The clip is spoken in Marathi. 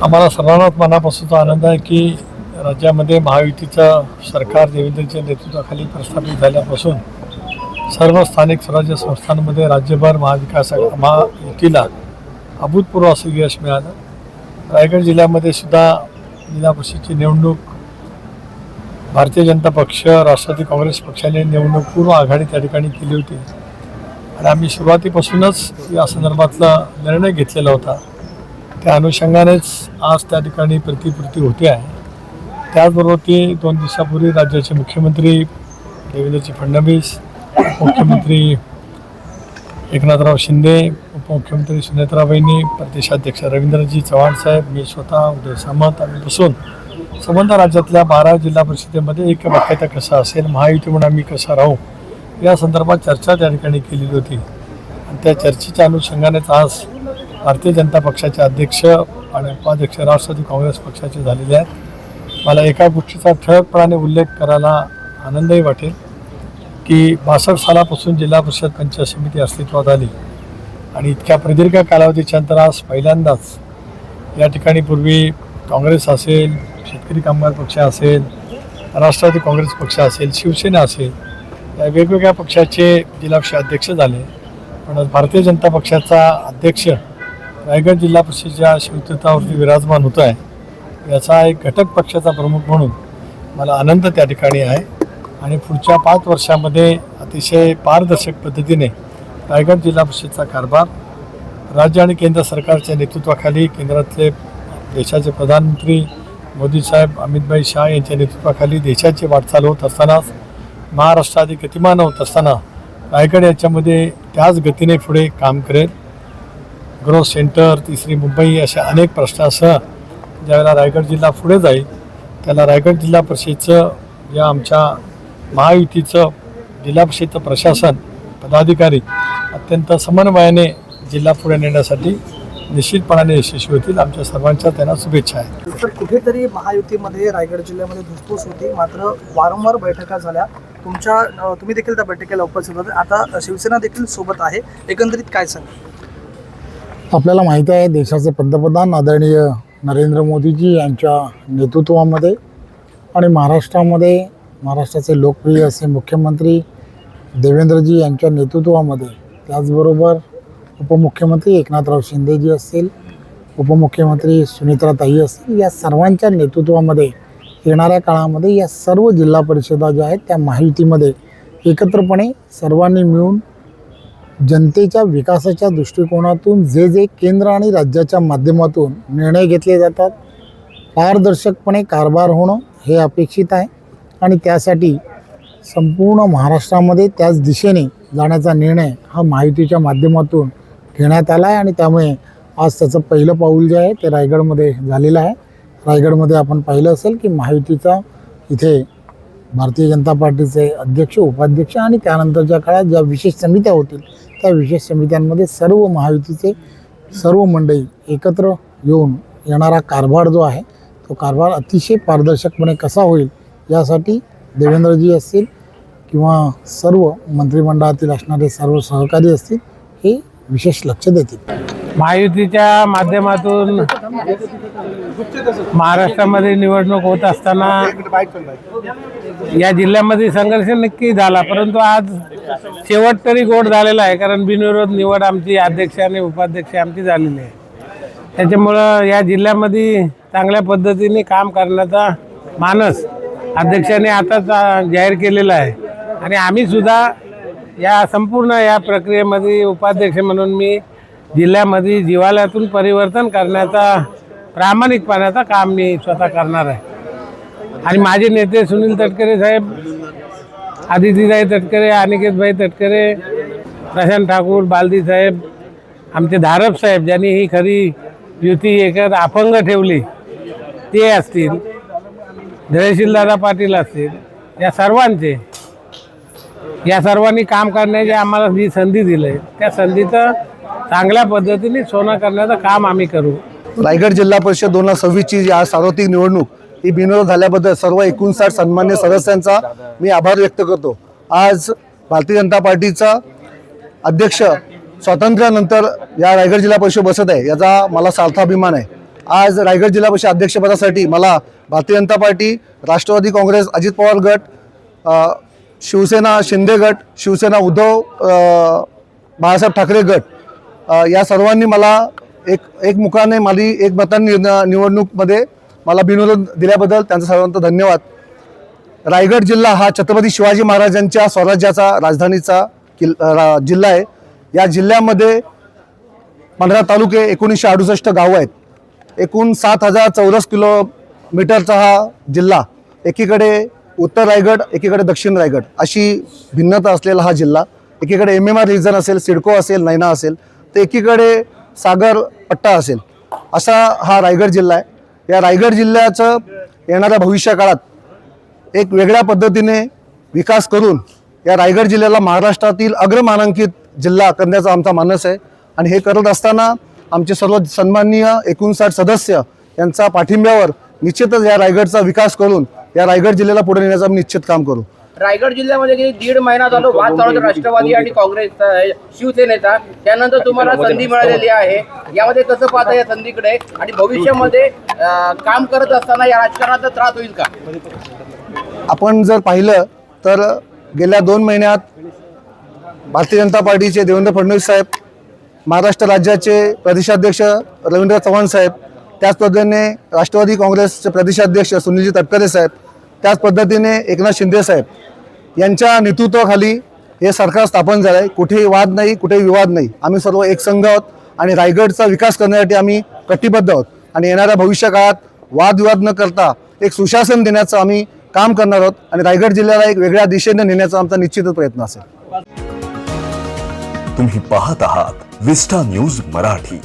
आम्हाला सर्वांनाच मनापासूनचा आनंद आहे की राज्यामध्ये महायुतीचं सरकार देवेंद्रच्या नेतृत्वाखाली प्रस्थापित झाल्यापासून सर्व स्थानिक स्वराज्य संस्थांमध्ये राज्यभर महायुतीला अभूतपूर्व असं यश मिळालं. रायगड जिल्ह्यामध्ये सुद्धा जिल्हा परिषदेची निवडणूक भारतीय जनता पक्ष राष्ट्रवादी काँग्रेस पक्षाने निवडणूक पूर्व आघाडी त्या ठिकाणी केली होती आणि आम्ही सुरुवातीपासूनच या संदर्भातला निर्णय घेतलेला होता. त्या अनुषंगानेच आज त्या ठिकाणी प्रतिपूर्ती होते आहे. त्याचबरोबर ते 2 दिवसापूर्वी राज्याचे मुख्यमंत्री देवेंद्रजी फडणवीस, मुख्यमंत्री एकनाथराव शिंदे, उपमुख्यमंत्री सुनेत्राबाईंनी, प्रदेशाध्यक्ष रवींद्रजी चव्हाण साहेब, मी स्वतः उदय सामंत आम्ही बसून संबंध राज्यातल्या 12 जिल्हा परिषदेमध्ये ऐक्यमत्यता कसा असेल, महायुती म्हणून आम्ही कसा राहू या संदर्भात चर्चा त्या ठिकाणी केलेली होती. आणि त्या चर्चेच्या अनुषंगानेच आज भारतीय जनता पक्षाचे अध्यक्ष आणि उपाध्यक्ष राष्ट्रवादी काँग्रेस पक्षाचे झालेले आहेत. मला एका गोष्टीचा ठळकपणाने उल्लेख करायला आनंदही वाटेल की 62 सालापासून जिल्हा परिषद पंचायत समिती अस्तित्वात आली आणि इतक्या प्रदीर्घ कालावधीच्या नंतर आज पहिल्यांदाच या ठिकाणी पूर्वी काँग्रेस असेल, शेतकरी कामगार पक्ष असेल, राष्ट्रवादी काँग्रेस पक्ष असेल, शिवसेना असेल, या वेगवेगळ्या पक्षाचे जिल्हा परिषद अध्यक्ष झाले. पण भारतीय जनता पक्षाचा अध्यक्ष रायगड जिल्हा परिषदेच्या शिवतीर्थावरती विराजमान होतो आहे. याचा एक घटक पक्षाचा प्रमुख म्हणून मला आनंद त्या ठिकाणी आहे आणि पुढच्या 5 वर्षामध्ये अतिशय पारदर्शक पद्धतीने रायगड जिल्हा परिषदेचा कारभार राज्य आणि केंद्र सरकारच्या नेतृत्वाखाली केंद्रातले देशाचे प्रधानमंत्री मोदी साहेब, अमितभाई शाह यांच्या नेतृत्वाखाली देशाची वाटचाल होत असतानाच महाराष्ट्र अधिक गतिमान होत असताना रायगड याच्यामध्ये त्याच गतीने पुढे काम करेल. ग्रोथ सेंटर, तिसरी मुंबई अशा अनेक प्रश्नासह ज्यावेळेला रायगड जिल्हा पुढे जाईल त्याला रायगड जिल्हा परिषदेचं या आमच्या महायुतीचं जिल्हा परिषदेचं प्रशासन पदाधिकारी अत्यंत समन्वयाने जिल्हा पुढे नेण्यासाठी निश्चितपणाने यशस्वी होतील. आमच्या सर्वांच्या त्यांना शुभेच्छा आहेत. तर कुठेतरी महायुतीमध्ये रायगड जिल्ह्यामध्ये धुसफूस होती, मात्र वारंवार बैठका झाल्या. तुम्ही देखील त्या बैठकीला उपस्थित होते. आता शिवसेना देखील सोबत आहे. एकंदरीत काय सांगा? आपल्याला माहीत आहे देशाचे पंतप्रधान आदरणीय नरेंद्र मोदीजी यांच्या नेतृत्वामध्ये आणि महाराष्ट्राचे लोकप्रिय असे मुख्यमंत्री देवेंद्रजी यांच्या नेतृत्वामध्ये, त्याचबरोबर उपमुख्यमंत्री एकनाथराव शिंदेजी असतील, उपमुख्यमंत्री सुनेत्राताई असतील, या सर्वांच्या नेतृत्वामध्ये येणाऱ्या काळामध्ये या सर्व जिल्हा परिषदा ज्या आहेत त्या महायुतीमध्ये एकत्रपणे सर्वांनी मिळून जनतेच्या विकासाच्या दृष्टिकोनातून जे केंद्र आणि राज्याच्या माध्यमातून निर्णय घेतले जातात पारदर्शकपणे कारभार होणं हे अपेक्षित आहे आणि त्यासाठी संपूर्ण महाराष्ट्रामध्ये त्याच दिशेने जाण्याचा निर्णय हा महायुतीच्या माध्यमातून घेण्यात आला आहे आणि त्यामुळे आज त्याचं पहिलं पाऊल जे आहे ते रायगडमध्ये झालेलं आहे. रायगडमध्ये आपण पाहिलं असेल की महायुतीचा इथे भारतीय जनता पार्टीचे अध्यक्ष, उपाध्यक्ष आणि त्यानंतरच्या काळात ज्या विशेष समित्या होतील त्या विशेष समित्यांमध्ये सर्व महायुतीचे सर्व मंडळी एकत्र येऊन येणारा कारभार जो आहे तो कारभार अतिशय पारदर्शकपणे कसा होईल यासाठी देवेंद्रजी असतील किंवा सर्व मंत्रिमंडळातील असणारे सर्व सहकारी असतील हे विशेष लक्ष देतील. महायुतीच्या माध्यमातून महाराष्ट्रामध्ये निवडणूक होत असताना या जिल्ह्यामध्ये संघर्ष नक्की झाला, परंतु आज शेवट तरी गोड झालेला आहे. कारण बिनविरोध निवड आमची अध्यक्ष आणि उपाध्यक्ष आमची झालेली आहे. त्याच्यामुळं या जिल्ह्यामध्ये चांगल्या पद्धतीने काम करण्याचा मानस अध्यक्षाने आताच जाहीर केलेला आहे आणि आम्ही सुद्धा या संपूर्ण या प्रक्रियेमध्ये उपाध्यक्ष म्हणून मी जिल्ह्यामध्ये जिव्हाळ्यातून परिवर्तन करण्याचा प्रामाणिकपणाचा काम मी स्वतः करणार आहे. आणि माझे नेते सुनील तटकरे साहेब, आदितीताई तटकरे, अनिकेतभाई तटकरे, प्रशांत ठाकूर, बालदी साहेब, आमचे धारप साहेब ज्यांनी ही खरी युती एकत्र अपंग ठेवली ते असतील, धैर्यशीलदादा पाटील असतील, या सर्वांनी काम करण्याची आम्हाला जी संधी दिली आहे त्या संधीचं चांगल्या पद्धतीने सोनं करण्याचं काम आम्ही करू. रायगड जिल्हा परिषद 2026ची जी आज सार्वत्रिक निवडणूक ही बिनविरोध झाल्याबद्दल सर्व 59 सन्मान्य सदस्यांचा मी आभार व्यक्त करतो. आज भारतीय जनता पार्टीचा अध्यक्ष स्वातंत्र्यानंतर या रायगड जिल्हा परिषद बसत आहे याचा मला सार्थ अभिमान आहे. आज रायगड जिल्हा परिषद अध्यक्षपदासाठी मला भारतीय जनता पार्टी, राष्ट्रवादी काँग्रेस, अजित पवार गट, शिवसेना शिंदे गट, शिवसेना उद्धव बाळासाहेब ठाकरे गट या सर्वांनी मला एक मुखाने माझी एक मतांनी निवडणूकमध्ये मला बिनविरोध दिल्याबद्दल त्यांचा सर्वांचा धन्यवाद. रायगड जिल्हा हा छत्रपती शिवाजी महाराजांच्या स्वराज्याचा राजधानीचा जिल्हा आहे. या जिल्ह्यामध्ये 15 तालुके, 1968 गावं आहेत. एकूण 7,000 चौरस किलोमीटरचा हा जिल्हा, एकीकडे उत्तर रायगड, एकीकडे दक्षिण रायगड अशी भिन्नता असलेला हा जिल्हा. एकीकडे MMR रिजन असेल, सिडको असेल, नैना असेल, तर एकीकडे सागर पट्टा असेल, असा हा रायगड जिल्हा आहे. या रायगड जिल्ह्याचं येणाऱ्या भविष्य काळात एक वेगळ्या पद्धतीने विकास करून या रायगड जिल्ह्याला महाराष्ट्रातील अग्रमानांकित जिल्हा करण्याचा आमचा मानस आहे. आणि हे करत असताना आमचे सर्व सन्माननीय 59 सदस्य यांचा पाठिंब्यावर निश्चितच या रायगडचा विकास करून या रायगड जिल्ह्याला पुढे नेण्याचं आम्ही निश्चित काम करू. रायगड जिल्ह्यामध्ये गेली 1.5 महिना झालो वाद चालू होता राष्ट्रवादी आणि काँग्रेसचा, शिवसेनेचा. त्यानंतर तुम्हाला संधी मिळालेली आहे. यामध्ये कसं पाहता या संधीकडे आणि भविष्यामध्ये काम करत असताना या राजकारणाचा त्रास होईल का? आपण जर पाहिलं तर गेल्या 2 महिन्यात भारतीय जनता पार्टीचे देवेंद्र फडणवीस साहेब, महाराष्ट्र राज्याचे प्रदेशाध्यक्ष रवींद्र चव्हाण साहेब, त्याच पद्धतीने राष्ट्रवादी काँग्रेसचे प्रदेशाध्यक्ष सुनीलजी तटकरे साहेब, त्याच पद्धतीने एकनाथ शिंदे साहेब यांच्या नेतृत्वाखाली हे सरकार स्थापन झालं आहे. कुठेही वाद नाही, कुठेही विवाद नाही. आम्ही सर्व एक संघ आहोत आणि रायगडचा विकास करण्यासाठी आम्ही कटिबद्ध आहोत. आणि येणाऱ्या भविष्य काळात वादविवाद न करता एक सुशासन देण्याचं आम्ही काम करणार आहोत आणि रायगड जिल्ह्याला एक वेगळ्या दिशेने नेण्याचा आमचा निश्चितच प्रयत्न असेल. तुम्ही पाहत आहात विस्टा न्यूज मराठी.